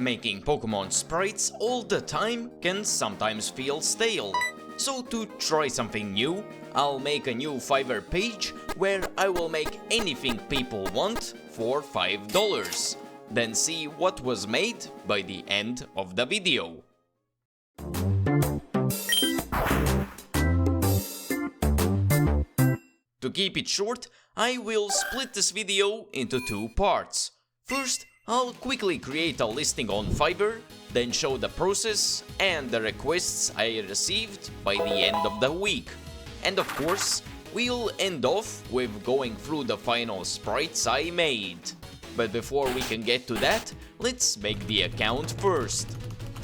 Making Pokemon sprites all the time can sometimes feel stale. So to try something new, I'll make a new Fiverr page where I will make anything people want for $5. Then see what was made by the end of the video. To keep it short, I will split this video into two parts. First, I'll quickly create a listing on Fiverr, then show the process and the requests I received by the end of the week. And of course, we'll end off with going through the final sprites I made. But before we can get to that, let's make the account first.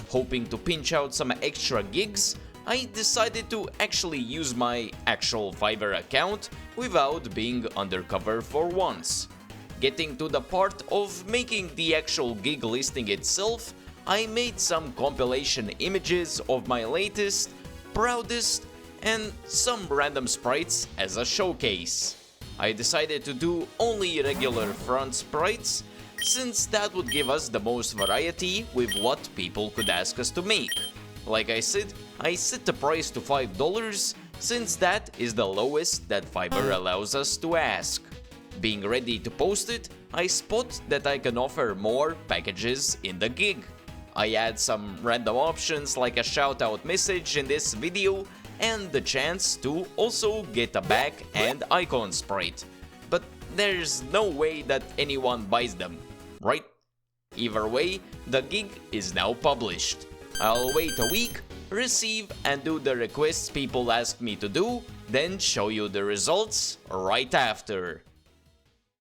Hoping to pinch out some extra gigs, I decided to actually use my actual Fiverr account without being undercover for once. Getting to the part of making the actual gig listing itself, I made some compilation images of my latest, proudest, and some random sprites as a showcase. I decided to do only regular front sprites, since that would give us the most variety with what people could ask us to make. Like I said, I set the price to $5, since that is the lowest that Fiverr allows us to ask. Being ready to post it, I spot that I can offer more packages in the gig. I add some random options like a shoutout message in this video and the chance to also get a back and icon sprite. But there's no way that anyone buys them, right? Either way, the gig is now published. I'll wait a week, receive and do the requests people ask me to do, then show you the results right after.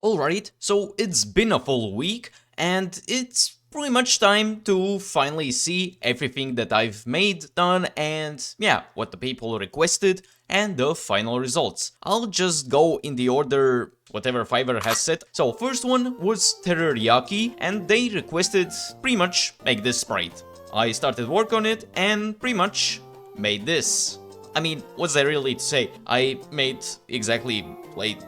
Alright, so it's been a full week, and it's pretty much time to finally see everything that I've made, done, and yeah, what the people requested, and the final results. I'll just go in the order whatever Fiverr has set. So first one was Teriyaki, and they requested pretty much make this sprite. I started work on it, and pretty much made this. I mean, what's there really to say? I made exactly like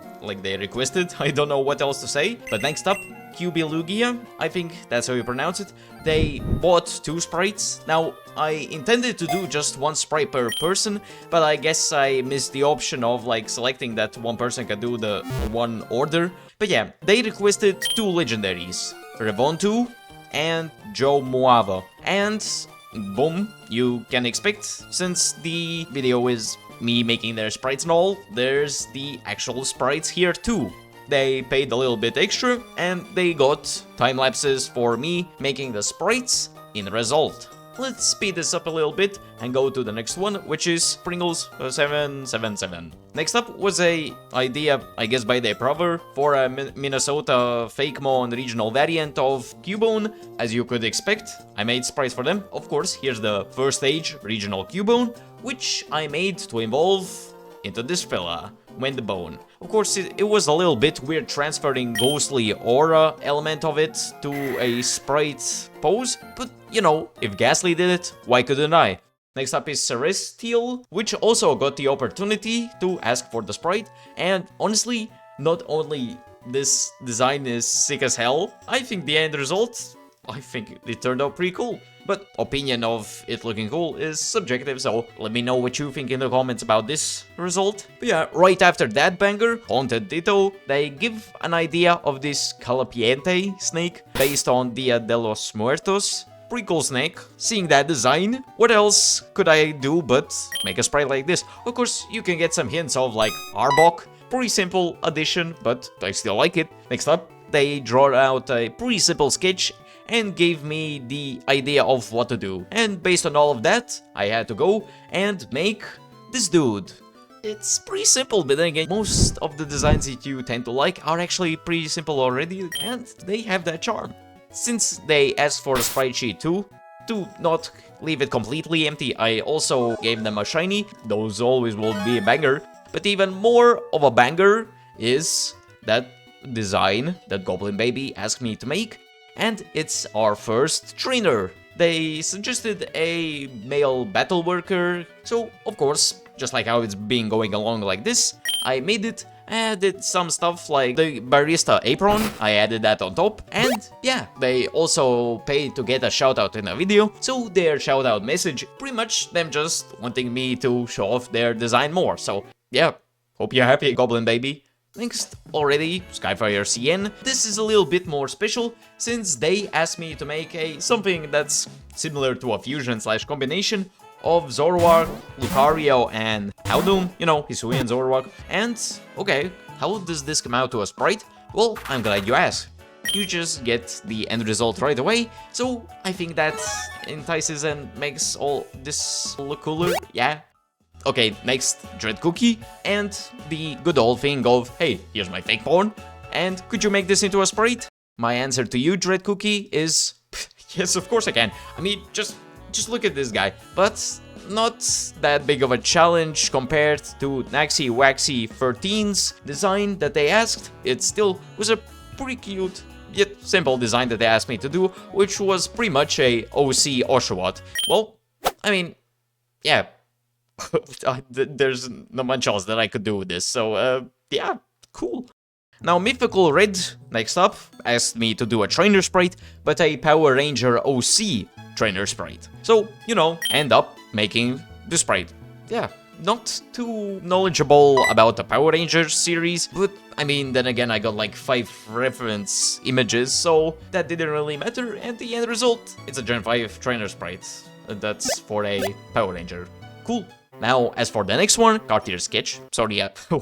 they requested. I don't know what else to say. But next up, Cubilugia, I think that's how you pronounce it. They bought two sprites. Now, I intended to do just one sprite per person, but I guess I missed the option of like selecting that one person can do the one order. But yeah, they requested two legendaries, Revontu and Joe Moava. And boom, you can expect, since the video is me making their sprites and all, there's the actual sprites here too. They paid a little bit extra and they got time lapses for me making the sprites in result. Let's speed this up a little bit and go to the next one, which is Pringles 777. Next up was a idea, I guess by their brother, for a Minnesota fakemon regional variant of Cubone. As you could expect, I made sprites for them. Of course, here's the first stage regional Cubone, which I made to evolve into this fella, Windbone. Of course, it was a little bit weird transferring ghostly aura element of it to a sprite pose, but you know, if Ghastly did it, why couldn't I? Next up is Celestial, which also got the opportunity to ask for the sprite, and honestly, not only this design is sick as hell, I think the end result, I think it turned out pretty cool. But opinion of it looking cool is subjective, so let me know what you think in the comments about this result. But yeah, right after that banger, Haunted Ditto, they give an idea of this Calapiente snake based on Dia de los Muertos. Pretty cool snake. Seeing that design, what else could I do but make a sprite like this? Of course, you can get some hints of like Arbok. Pretty simple addition, but I still like it. Next up, they draw out a pretty simple sketch and gave me the idea of what to do. And based on all of that, I had to go and make this dude. It's pretty simple, but then again, most of the designs that you tend to like are actually pretty simple already, and they have that charm. Since they asked for a sprite sheet too, to not leave it completely empty, I also gave them a shiny. Those always will be a banger. But even more of a banger is that design that Goblin Baby asked me to make. And it's our first trainer. They suggested a male battle worker, so of course, just like how it's been going along like this, I made it I did some stuff like the barista apron, I added that on top, and yeah, they also paid to get a shoutout in a video, so their shoutout message, pretty much them just wanting me to show off their design more, so yeah, hope you're happy, Goblin Baby. Next, already, Skyfire CN. This is a little bit more special, since they asked me to make something that's similar to a fusion/combination of Zoroark, Lucario, and Houndoom, you know, Hisuian Zoroark. And, okay, how does this come out to a sprite? Well, I'm glad you asked. You just get the end result right away, so I think that entices and makes all this look cooler, yeah. Okay, next, Dread Cookie, and the good old thing of, hey, here's my fakemon, and could you make this into a sprite? My answer to you, Dread Cookie, is yes, of course I can. I mean, just look at this guy, but not that big of a challenge compared to Naxi Waxy 13's design that they asked. It still was a pretty cute, yet simple design that they asked me to do, which was pretty much a OC Oshawott. Well, I mean, yeah. There's not much else that I could do with this, so yeah, cool. Now Mythical Red, next up, asked me to do a trainer sprite, but a Power Ranger OC trainer sprite. So, you know, end up making the sprite. Yeah, not too knowledgeable about the Power Rangers series, but I mean, then again, I got like 5 reference images, so that didn't really matter, and the end result, it's a Gen 5 trainer sprite. That's for a Power Ranger. Cool. Now, as for the next one, Cartier Sketch, sorry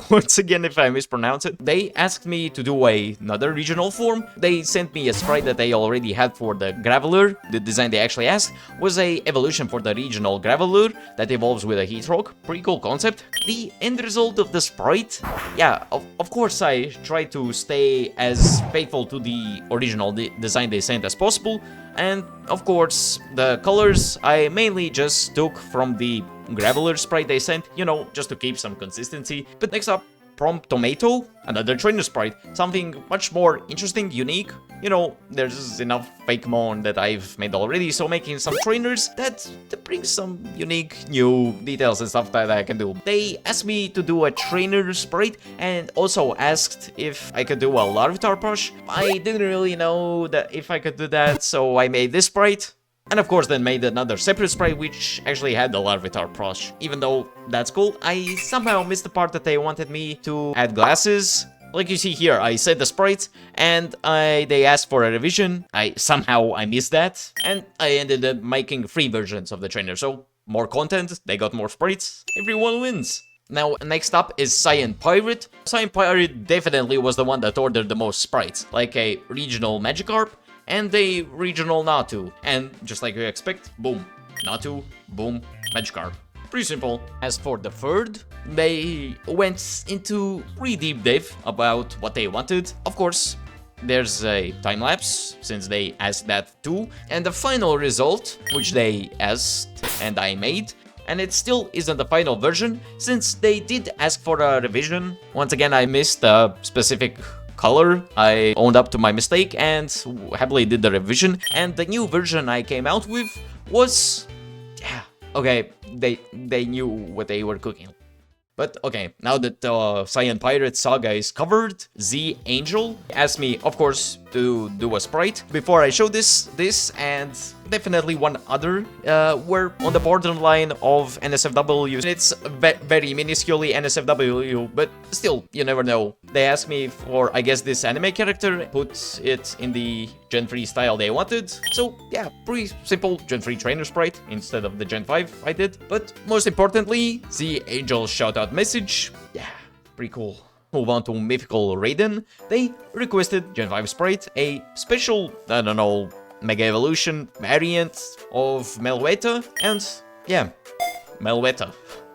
once again if I mispronounce it, they asked me to do another regional form. They sent me a sprite that they already had for the Graveler. The design they actually asked was a evolution for the regional Graveler that evolves with a Heat Rock. Pretty cool concept. The end result of the sprite, yeah, of course I tried to stay as faithful to the original design they sent as possible. And of course, the colors I mainly just took from the Graveler sprite they sent, you know, just to keep some consistency. But next up, Prompt Tomato, another trainer sprite, something much more interesting, unique. You know, there's enough fakemon that I've made already, so making some trainers that brings some unique new details and stuff that I can do. They asked me to do a trainer sprite and also asked if I could do a Larvitar push. I didn't really know that if I could do that, so I made this sprite. And of course then made another separate sprite which actually had the Larvitar plush. Even though that's cool, I somehow missed the part that they wanted me to add glasses. Like you see here, I set the sprites and they asked for a revision. I missed that, and I ended up making 3 versions of the trainer. So more content, they got more sprites, everyone wins. Now, next up is Cyan Pirate. Cyan Pirate definitely was the one that ordered the most sprites, like a regional Magikarp and a regional Natu. And just like you expect, boom, Natu, boom, Magikarp. Pretty simple. As for the third, they went into pretty deep depth about what they wanted. Of course, there's a time-lapse, since they asked that too. And the final result, which they asked and I made, and it still isn't the final version, since they did ask for a revision. Once again, I missed a specific color. I owned up to my mistake and happily did the revision. And the new version I came out with was... yeah, okay, they knew what they were cooking. But okay, now that the Cyan Pirate saga is covered, Z Angel asked me, of course, to do a sprite. Before I show this and definitely one other were on the borderline of NSFW. It's very minusculely NSFW, but still, you never know. They asked me for, I guess, this anime character, put it in the Gen 3 style they wanted. So yeah, pretty simple Gen 3 trainer sprite instead of the Gen 5 I did. But most importantly, Z Angel shoutout message. Yeah, pretty cool. Move on to Mythical Raiden. They requested Gen 5 sprite, a special, I don't know, Mega Evolution variant of Meloetta, and yeah, Meloetta.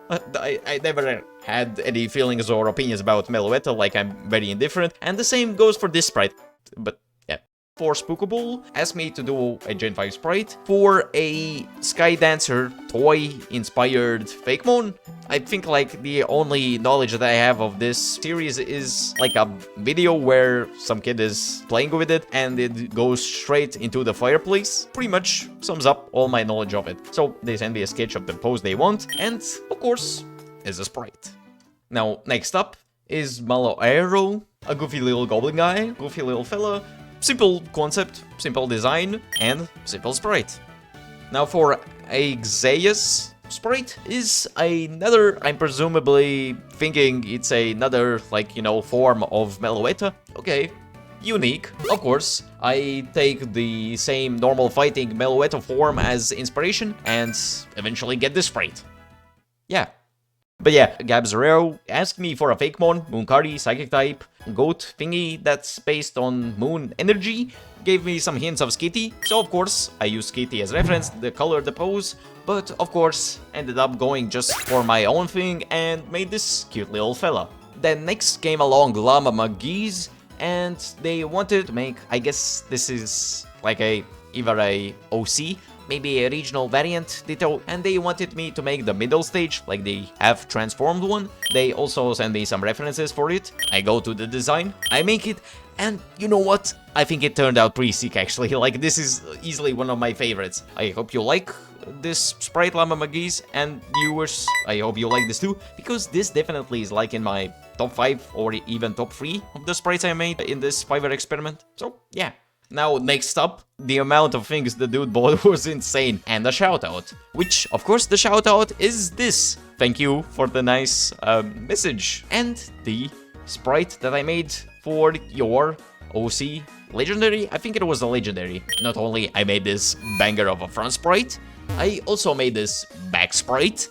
I never had any feelings or opinions about Meloetta, like I'm very indifferent, and the same goes for this sprite, but yeah. For Spookable, asked me to do a Gen 5 sprite for a Sky Dancer toy-inspired fakemon. I think like the only knowledge that I have of this series is like a video where some kid is playing with it and it goes straight into the fireplace. Pretty much sums up all my knowledge of it. So they send me a sketch of the pose they want, and of course, is a sprite. Now, next up, is Malo Arrow, a goofy little goblin guy, goofy little fella, simple concept, simple design, and simple sprite. Now for Xeus sprite is another, I'm presumably thinking it's another, like, you know, form of Meloetta. Okay, unique. Of course, I take the same normal fighting Meloetta form as inspiration and eventually get this sprite. Yeah. But yeah, Gabzerero asked me for a fakemon, Moonkari, psychic type, goat thingy that's based on moon energy, gave me some hints of Skitty, so of course I used Skitty as reference, the color, the pose, but of course ended up going just for my own thing and made this cute little fella. Then next came along Llama McGee's, and they wanted to make, I guess this is like either a OC, maybe a regional variant ditto, and they wanted me to make the middle stage, like they have transformed one. They also send me some references for it. I go to the design, I make it, and you know what? I think it turned out pretty sick actually, like this is easily one of my favorites. I hope you like this sprite, Llama McGee's, and viewers, I hope you like this too, because this definitely is like in my top 5 or even top 3 of the sprites I made in this Fiverr experiment, so yeah. Now, next up, the amount of things the dude bought was insane, and a shoutout. Which, of course, the shoutout is this. Thank you for the nice message. And the sprite that I made for your OC Legendary. I think it was a Legendary. Not only I made this banger of a front sprite, I also made this back sprite,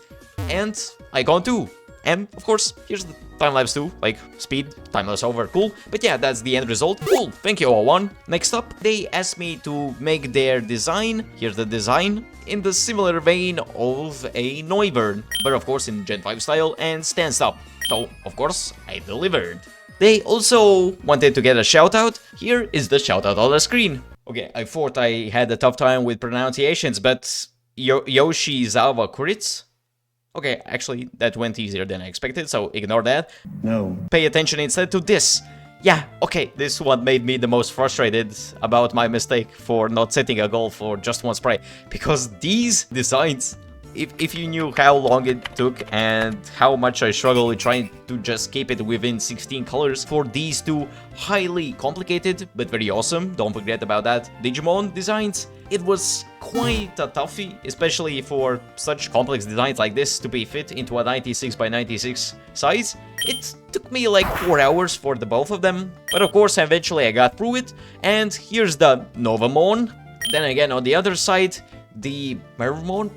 and icon too. And, of course, here's the time-lapse too, like, speed, time-lapse over, cool. But yeah, that's the end result. Cool, thank you, all. Next up, they asked me to make their design, here's the design, in the similar vein of a Noivern, but of course in Gen 5 style and stand-up. So, of course, I delivered. They also wanted to get a shout-out. Here is the shout-out on the screen. Okay, I thought I had a tough time with pronunciations, but Yoshizawa Kuritz? Okay, actually, that went easier than I expected, so ignore that. No. Pay attention instead to this. Yeah, okay, this one made me the most frustrated about my mistake for not setting a goal for just one sprite. Because these designs, if you knew how long it took and how much I struggled with trying to just keep it within 16 colors for these two highly complicated but very awesome, don't forget about that, Digimon designs, it was quite a toughie, especially for such complex designs like this to be fit into a 96 by 96 size. It took me like 4 hours for the both of them, but of course eventually I got through it, and here's the Novamon. Then again on the other side, the Mervmon.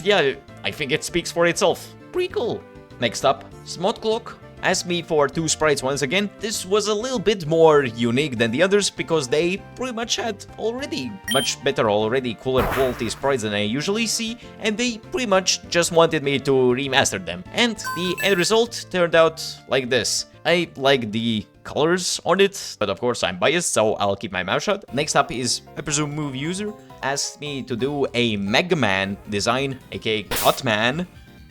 Yeah, I think it speaks for itself. Pretty cool. Next up, Smotclock asked me for 2 sprites once again. This was a little bit more unique than the others because they pretty much had already much better, cooler quality sprites than I usually see, and they pretty much just wanted me to remaster them. And the end result turned out like this. I like the colors on it, but of course I'm biased, so I'll keep my mouth shut. Next up is, I presume, Move User asked me to do a Mega Man design, aka Cutman,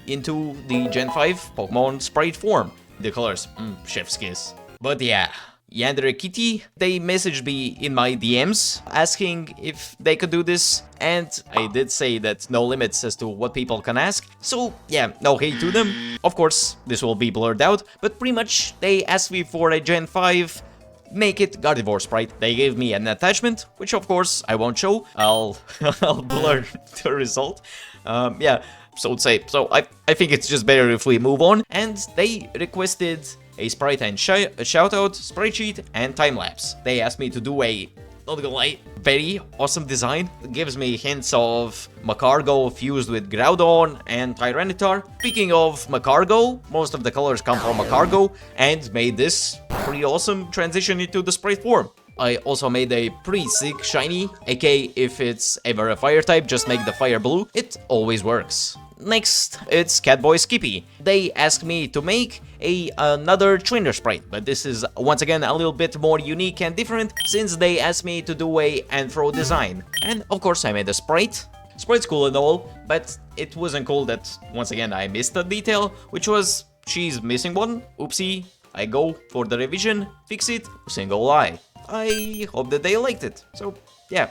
into the Gen 5 Pokemon sprite form. The colors, chef's kiss. But yeah, Yandere Kitty, they messaged me in my DMs asking if they could do this, and I did say that no limits as to what people can ask, so yeah, no hate to them. Of course, this will be blurred out, but pretty much they asked me for a Gen 5 Make It Gardevoir sprite. They gave me an attachment, which of course I won't show, I'll blur the result. Yeah. So to say, so I think it's just better if we move on, and they requested a sprite and shoutout, sprite sheet, and time-lapse. They asked me to do a, not gonna lie, very awesome design. It gives me hints of Macargo fused with Groudon and Tyranitar. Speaking of Macargo, most of the colors come from Macargo, and made this pretty awesome transition into the sprite form. I also made a pretty sick shiny, aka if it's ever a fire type, just make the fire blue, it always works. Next, it's Catboy Skippy. They asked me to make another trainer sprite, but this is once again a little bit more unique and different since they asked me to do a Anthro design. And of course I made a sprite. Sprite's cool and all, but it wasn't cool that once again I missed a detail, which was she's missing one. Oopsie. I go for the revision, fix it, single eye. I hope that they liked it. So yeah.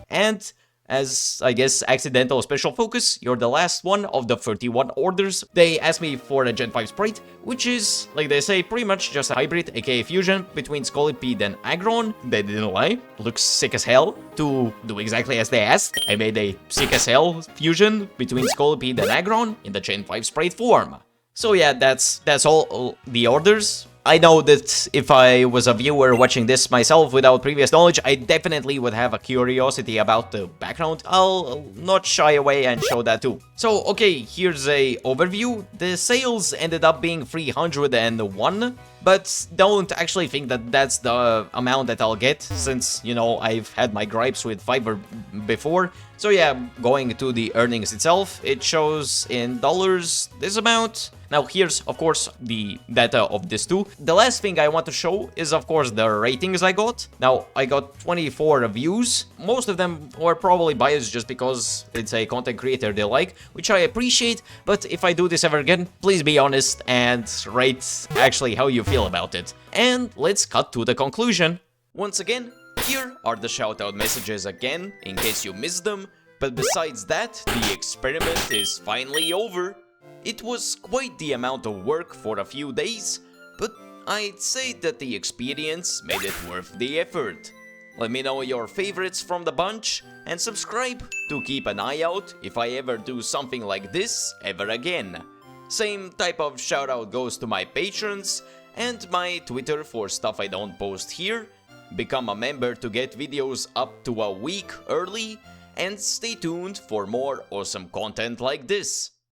And as, I guess, accidental special focus, you're the last one of the 31 orders. They asked me for a Gen 5 Sprite, which is, like they say, pretty much just a hybrid, aka fusion, between Scolipede and Aggron. They didn't lie, looks sick as hell. To do exactly as they asked, I made a sick as hell fusion between Scolipede and Aggron in the Gen 5 Sprite form. So yeah, that's all the orders. I know that if I was a viewer watching this myself without previous knowledge, I definitely would have a curiosity about the background. I'll not shy away and show that too. So, okay, here's a overview. The sales ended up being 301, but don't actually think that that's the amount that I'll get, since, you know, I've had my gripes with Fiverr before. So yeah, going to the earnings itself, it shows in dollars this amount. Now here's, of course, the data of this too. The last thing I want to show is, of course, the ratings I got. Now, I got 24 reviews. Most of them were probably biased just because it's a content creator they like, which I appreciate, but if I do this ever again, please be honest and rate actually how you feel about it. And let's cut to the conclusion. Once again, here are the shoutout messages again, in case you missed them, but besides that, the experiment is finally over. It was quite the amount of work for a few days, but I'd say that the experience made it worth the effort. Let me know your favorites from the bunch, and subscribe to keep an eye out if I ever do something like this ever again. Same type of shoutout goes to my patrons, and my Twitter for stuff I don't post here. Become a member to get videos up to a week early, and stay tuned for more awesome content like this.